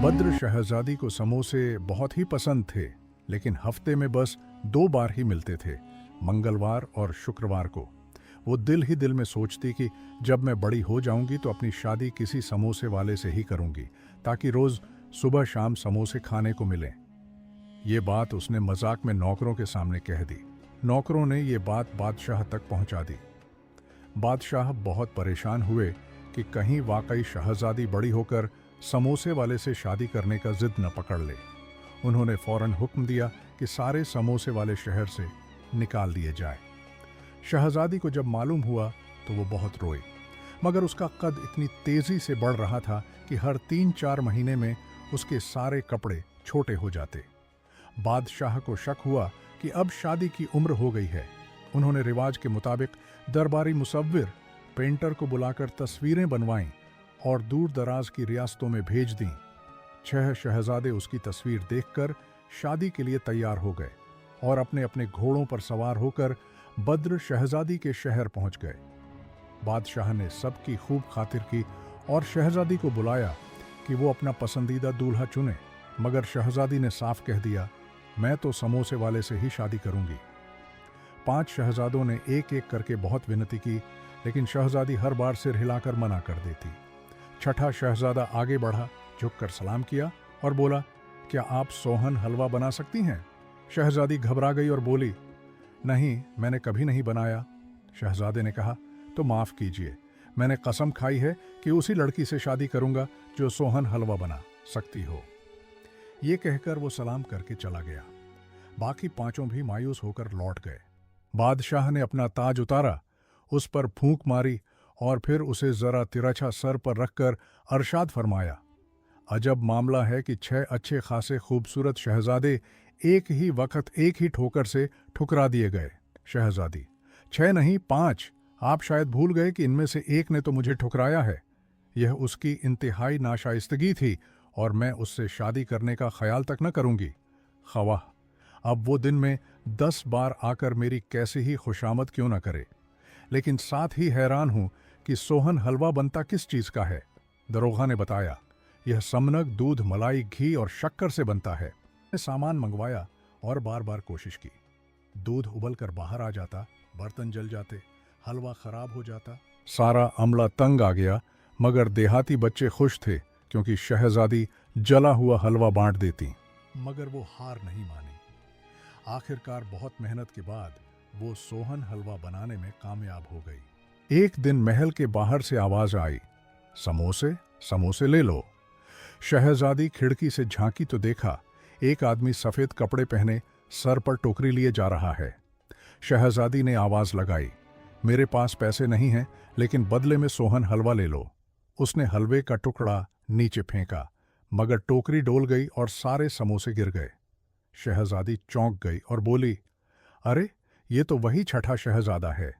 बद्र शहजादी को समोसे बहुत ही पसंद थे, लेकिन हफ्ते में बस 2 बार ही मिलते थे, मंगलवार और शुक्रवार को। वो दिल ही दिल में सोचती कि जब मैं बड़ी हो जाऊंगी तो अपनी शादी किसी समोसे वाले से ही करूंगी, ताकि रोज सुबह शाम समोसे खाने को मिलें। ये बात उसने मजाक में नौकरों के सामने कह दी। नौकरों ने ये बात बादशाह तक पहुंचा दी। बादशाह बहुत परेशान हुए कि कहीं वाकई शहजादी बड़ी होकर समोसे वाले से शादी करने का जिद न पकड़ ले। उन्होंने फौरन हुक्म दिया कि सारे समोसे वाले शहर से निकाल दिए जाए। शहजादी को जब मालूम हुआ तो वो बहुत रोई, मगर उसका कद इतनी तेजी से बढ़ रहा था कि हर 3-4 महीने में उसके सारे कपड़े छोटे हो जाते। बादशाह को शक हुआ कि अब शादी की उम्र हो गई है। उन्होंने रिवाज के मुताबिक दरबारी मुसव्विर पेंटर को बुलाकर तस्वीरें बनवाईं और दूर दराज की रियासतों में भेज दीं। 6 शहजादे उसकी तस्वीर देखकर शादी के लिए तैयार हो गए और अपने अपने घोड़ों पर सवार होकर बद्र शहजादी के शहर पहुंच गए। बादशाह ने सबकी खूब खातिर की और शहजादी को बुलाया कि वो अपना पसंदीदा दूल्हा चुने, मगर शहजादी ने साफ कह दिया, मैं तो समोसे वाले से ही शादी करूंगी। 5 शहजादों ने एक एक करके बहुत विनती की, लेकिन शहजादी हर बार सिर हिलाकर मना कर देती। 6ठा शहजादा आगे बढ़ा, झुककर सलाम किया और बोला, क्या आप सोहन हलवा बना सकती हैं? शहजादी घबरा गई और बोली, नहीं, मैंने कभी नहीं बनाया। शहजादे ने कहा, तो माफ कीजिए, मैंने कसम खाई है कि उसी लड़की से शादी करूंगा जो सोहन हलवा बना सकती हो। ये कहकर वो सलाम करके चला गया। बाकी 5 भी मायूस होकर लौट गए। बादशाह ने अपना ताज उतारा, उस पर फूंक मारी और फिर उसे जरा तिरछा सर पर रखकर अरशाद फरमाया, अजब मामला है कि 6 अच्छे खासे खूबसूरत शहजादे एक ही वक्त एक ही ठोकर से ठुकरा दिए गए। शहजादी, 6 नहीं 5, आप शायद भूल गए कि इनमें से एक ने तो मुझे ठुकराया है। यह उसकी इंतहाई नाशाइस्तगी थी और मैं उससे शादी करने का ख्याल तक न करूंगी। खवाह, अब वो दिन में 10 बार आकर मेरी कैसे ही खुशामद क्यों न करे, लेकिन साथ ही हैरान हूं कि सोहन हलवा बनता किस चीज का है। दरोगा ने बताया, यह समनक, दूध, मलाई, घी और शक्कर से बनता है। मैंने सामान मंगवाया और बार बार कोशिश की। दूध उबल कर बाहर आ जाता, बर्तन जल जाते, हलवा खराब हो जाता। सारा अमला तंग आ गया, मगर देहाती बच्चे खुश थे क्योंकि शहजादी जला हुआ हलवा बांट देती। मगर वो हार नहीं मानी। आखिरकार बहुत मेहनत के बाद वो सोहन हलवा बनाने में कामयाब हो गई। एक दिन महल के बाहर से आवाज आई, समोसे, समोसे ले लो। शहजादी खिड़की से झांकी तो देखा, एक आदमी सफेद कपड़े पहने सर पर टोकरी लिए जा रहा है। शहजादी ने आवाज लगाई, मेरे पास पैसे नहीं हैं, लेकिन बदले में सोहन हलवा ले लो। उसने हलवे का टुकड़ा नीचे फेंका, मगर टोकरी डोल गई और सारे समोसे गिर गए। शहजादी चौंक गई और बोली, अरे, ये तो वही 6ठा शहजादा है।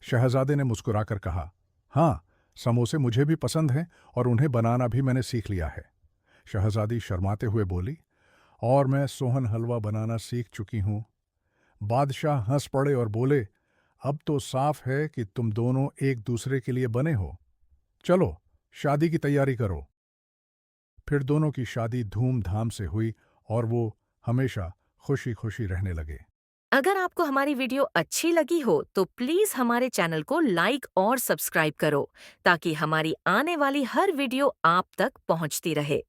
शहजादे ने मुस्कुराकर कहा, हाँ, समोसे मुझे भी पसंद हैं और उन्हें बनाना भी मैंने सीख लिया है। शहजादी शर्माते हुए बोली, और मैं सोहन हलवा बनाना सीख चुकी हूं। बादशाह हंस पड़े और बोले, अब तो साफ है कि तुम दोनों एक दूसरे के लिए बने हो। चलो, शादी की तैयारी करो। फिर दोनों की शादी धूमधाम से हुई और वो हमेशा खुशी खुशी रहने लगे। अगर आपको हमारी वीडियो अच्छी लगी हो तो प्लीज हमारे चैनल को लाइक और सब्सक्राइब करो ताकि हमारी आने वाली हर वीडियो आप तक पहुंचती रहे।